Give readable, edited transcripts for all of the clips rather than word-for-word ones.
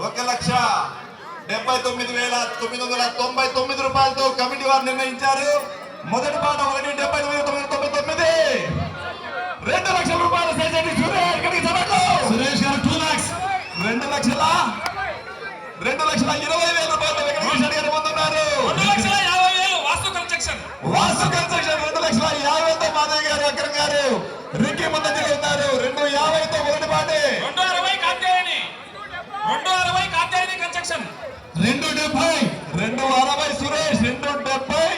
1,79,999 రూపాయలతో కమిటీ వారు నిర్ణయించారు. మొదటి పాట 1,79,999. 2 లక్షల రూపాయలు సేజెట్టి సురేష్ గారికి జమలు. సురేష్ గారు 2 lakhs. 2,20,000 రూపాయలు వెంకటేశ్వర గారు పొందుతున్నారు. 2,50,000 వాస్తు కన్స్ట్రక్షన్. 2,50,000తో మాధవ్ గారు అక్రమ్ గారు రిక్కీ ముందంజలో ఉన్నారు. 2,50తో మొదటి పాటే. 260 కాత్యాయని కన్స్ట్రక్షన్. 2,70 సురేష్. 2,70.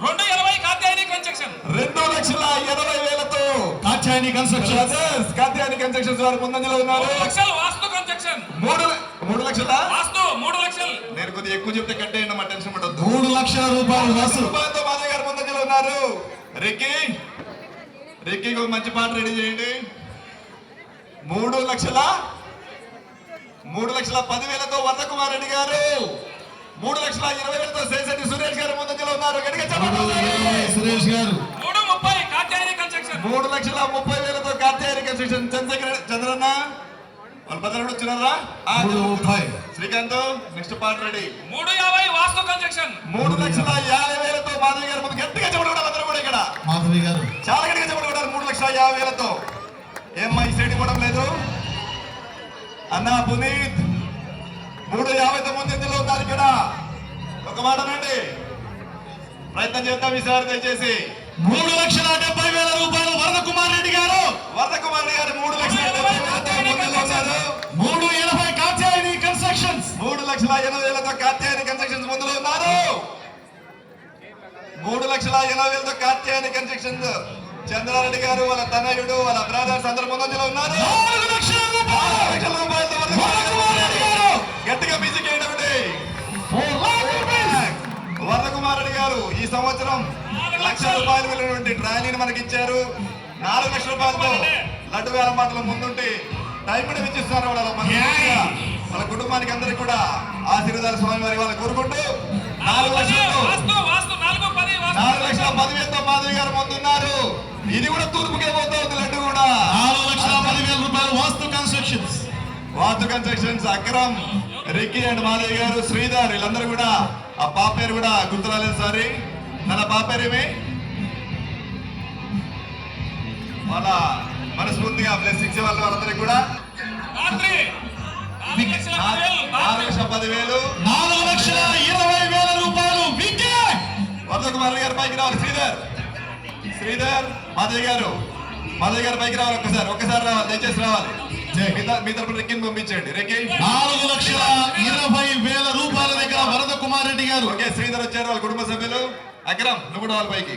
220 కాత్యాయని కన్స్ట్రక్షన్. 2,80,000తో కాత్యాయని కన్స్ట్రక్షన్. కాత్యాయని కన్స్ట్రక్షన్స్ వారు ముందంజలో ఉన్నారు. 3 లక్షలు వాస్తు కన్స్ట్రక్షన్. 3 లక్షల వాస్తు 3 లక్షలు. నేను కొద్దిగా ఎక్కువ చెప్తే కట్టేయండి, మా టెన్షన్ పడద్దు. 3 లక్షల రూపాయలు వాస్తు రూపాయలతో మాధవ్ గారు ముందంజలో ఉన్నారు. రిక్కీకి ఒక మంచి పాట రెడీ చేయండి. 3,10,000తో వరదకుమార్ రెడ్డి గారు. 3,20,000తో సేసెట్టి సురేష్ గారు ముందంజలో ఉన్నారు. గట్టిగా చెప్పండి. సురేష్ గారు 330 కాత్యాయని కన్స్ట్రక్షన్. 3,30,000తో కాత్యాయని కన్స్ట్రక్షన్. చంద్రన్న వాళ్ళ పదవి వచ్చినారా? 330. శ్రీకాంత్ నెక్స్ట్ పాట రెడీ. 350 వాస్తు కన్స్ట్రక్షన్. 3,50,000తో మాధవి గారు ముందు గట్టిగా చెప్పడం కూడా అందరూ కూడా ఇక్కడ మాధవి గారు చాలా గట్టిగా చెప్పడం కూడా. 3,50,000తో ఏమ్మా ఈ సైడ్ ఇవ్వడం లేదు అన్నా పునీత్. 350తో ముందు ఉన్నారు ఇక్కడ. ఒక మాట నండి, ప్రయత్నం చేద్దాం ఈసారి దయచేసి. 3,70,000 రూపాయలు వరదకుమార్ రెడ్డి గారు. 3,70,000తో ముందులో ఉన్నారు. 380 కాత్యాయని కన్స్ట్రక్షన్స్. 3,80,000తో కాత్యాయని కన్స్ట్రక్షన్స్ ముందులో ఉన్నారు. 3,80,000తో కాత్యాయని కన్స్ట్రక్షన్స్. చంద్రారెడ్డి గారు వాళ్ళ తనయుడు వాళ్ళ బ్రదర్స్ అందరూ ముందంజలో ఉన్నారు. 4 లక్షల రూపాయలతో గట్టిగా బిజీ చేయండి. వరదకుమార్ రెడ్డి గారు ఈ సంవత్సరం ₹1,00,000 విలువైనటువంటి ట్రాలీని మనకి ఇచ్చారు. 4 లక్షల రూపాయలతో లడ్డు వేల మాటలు ముందుంటే టైం కూడా ఇచ్చిస్తున్నారు. వాళ్ళ కుటుంబానికి అందరికి కూడా ఆశీర్వాదాలు స్వామి వారి వాళ్ళు కోరుకుంటూ 4,10,000తో మాధవి గారు ముందున్నారు. ఇది కూడా తూర్పుకే పోతుంది. లడ్డు కూడా 4,10,000 రూపాయలు Vastu constructions. Akram, Ricky and Madhavi garu, Sridhar వీళ్ళందరూ కూడా. ఆ పాప పేరు కూడా గుర్తురాలేదు సారీ. తన పాప పేరేమి వాళ్ళ మనస్ఫూర్తిగా బ్లెస్సింగ్స్ ఇవ్వాలి వాళ్ళందరికీ కూడా. 4,10,000. 4,20,000 రూపాయలు వరదకుమార్ గారు పైకి రావాలి. శ్రీధర్ మాధవి గారు పైకి రావాలి. ఒక్కసారి రావాలి, దయచేసి రావాలి. మీ తరపున రిక్కిని పంపించండి. 4,20,000 రూపాయల దగ్గర వరదకుమార్ రెడ్డి గారు. ఓకే, శ్రీధర్ వచ్చారు, వాళ్ళ కుటుంబ సభ్యులు. అక్రమ్ నువ్వు కూడా వాళ్ళ పైకి.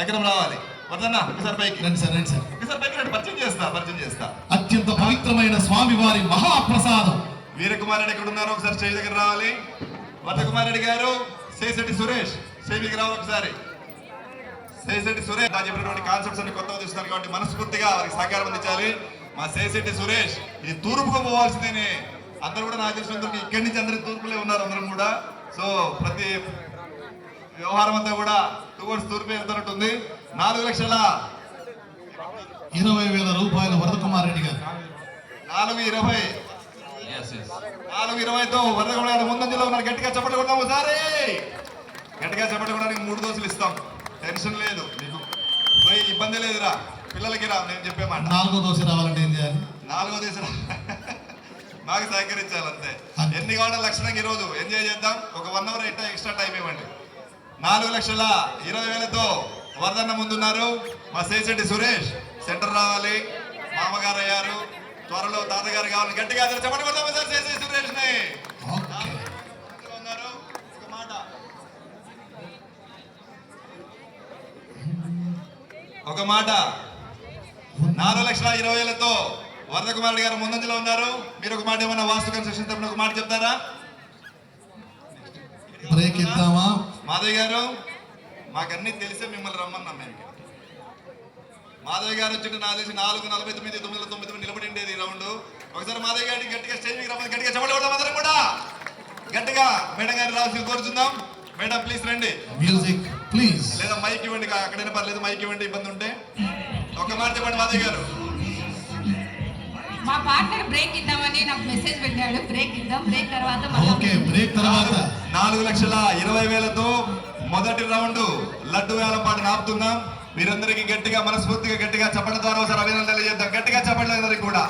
అక్రమ్ రావాలి. వరదన్న ఒకసారి పైకి రండి సార్. ఒకసారి పైకి రండి. పరిచయం చేస్తా. అత్యంత పవిత్రమైన స్వామి వారి మహాప్రసాదం. వీరకుమార్ రెడ్డి ఎక్కడ ఉన్నారు? ఒకసారి స్టేజ్ దగ్గర రావాలి. వరదకుమార్ రెడ్డి గారు, సేసెట్టి సురేష్ స్టేజ్ దగ్గర రావాలి. ఒకసారి సేసెట్టి సురేష్ చెప్పినటువంటి కాన్సెప్ట్స్ అన్ని కొత్తగా తీస్తున్నారు కాబట్టి మనస్ఫూర్తిగా వారికి సహకారం అందించాలి. మా సేసెట్టి సురేష్ ఇది తూర్పుకు పోవాల్సిందేనే. అందరూ కూడా నాకు తెలిసినందుకు ఇక్కడి నుంచి అందరి తూర్పులే ఉన్నారు అందరం కూడా. సో ప్రతి వ్యవహారం అంతా కూడా టువర్డ్స్ తూర్పు వెళ్తున్నట్టుంది. 4,20,000 రూపాయలు వరదకుమార్ రెడ్డి గారు. 4,20,000తో వరదకుమార్ గారు ముందంజలో ఉన్నారు. గట్టిగా చెప్పండి కూడా ఒకసారి. గట్టిగా చెప్పండి కూడా 3 దోసులు ఇస్తాం. టెన్షన్ లేదు, మీకు ఇబ్బంది లేదురా. పిల్లలకి రా నేను చెప్పే మాట. 4వ దోశ రావాలంటే ఏం చేయాలి? 4వ దోశ మాకు సహకరించాలంతే. ఎన్ని కావాలో లక్షణంగా ఈరోజు ఎంజాయ్ చేద్దాం. ఒక 1 అవర్ ఎక్స్ట్రా టైం ఇవ్వండి. 4,20,000తో వరదన్న ముందున్నారు. మా సేసెట్టి సురేష్ సెంటర్ రావాలి. మామగారు అయ్యారు, త్వరలో తాతగారు కావాలి. గట్టిగా చెప్పండి కొడతాము సార్ సేసెట్టి సురేష్ ని. ఒక మాట 4,20,000తో వరదకుమార్ గారు ముందంజలో ఉన్నారు. మీరు ఒక మాట ఏమన్నా వాస్తు కన్స్ట్రక్షన్ తరపున ఒక మాట చెప్తారా? బ్రేక్ ఇద్దామా? మాధవి గారు మాకన్నీ తెలిసే మిమ్మల్ని రమ్మన్నాం మేము. మాధవి గారు వచ్చి నాకు తెలిసి 4:49, 9:99 నిలబడి ఉండేది రౌండ్. ఒకసారి మాధవి గారికి గట్టిగా స్టేజ్ మీద రమ్మని గట్టిగా చెప్పడం అందరం కూడా గట్టిగా మేడం గారిని రావాల్సి కోరుచుందాం. మేడం ప్లీజ్ రండి. Music please. లేదా మైక్ ఇవ్వండి, అక్కడైనా పర్లేదు మైక్ ఇవ్వండి ఇబ్బంది ఉంటే. ఒక మాట చెప్పండి మాధవి గారు. మా పార్ట్నర్ బ్రేక్ ఇద్దామని నాకు మెసేజ్ పెట్టాడు. బ్రేక్ చేద్దాం. బ్రేక్ తర్వాత మళ్ళీ ఓకే, బ్రేక్ తర్వాత 4,20,000తో మొదటి రౌండ్ లడ్డు వేలంపాటను ఆపుతున్నాం. వీరందరికీ గట్టిగా మనస్ఫూర్తిగా గట్టిగా చప్పట్ల ద్వారా ఒకసారి అభినందనలు తెలియజేద్దాం. గట్టిగా చప్పట్లు అందరికీ కూడా.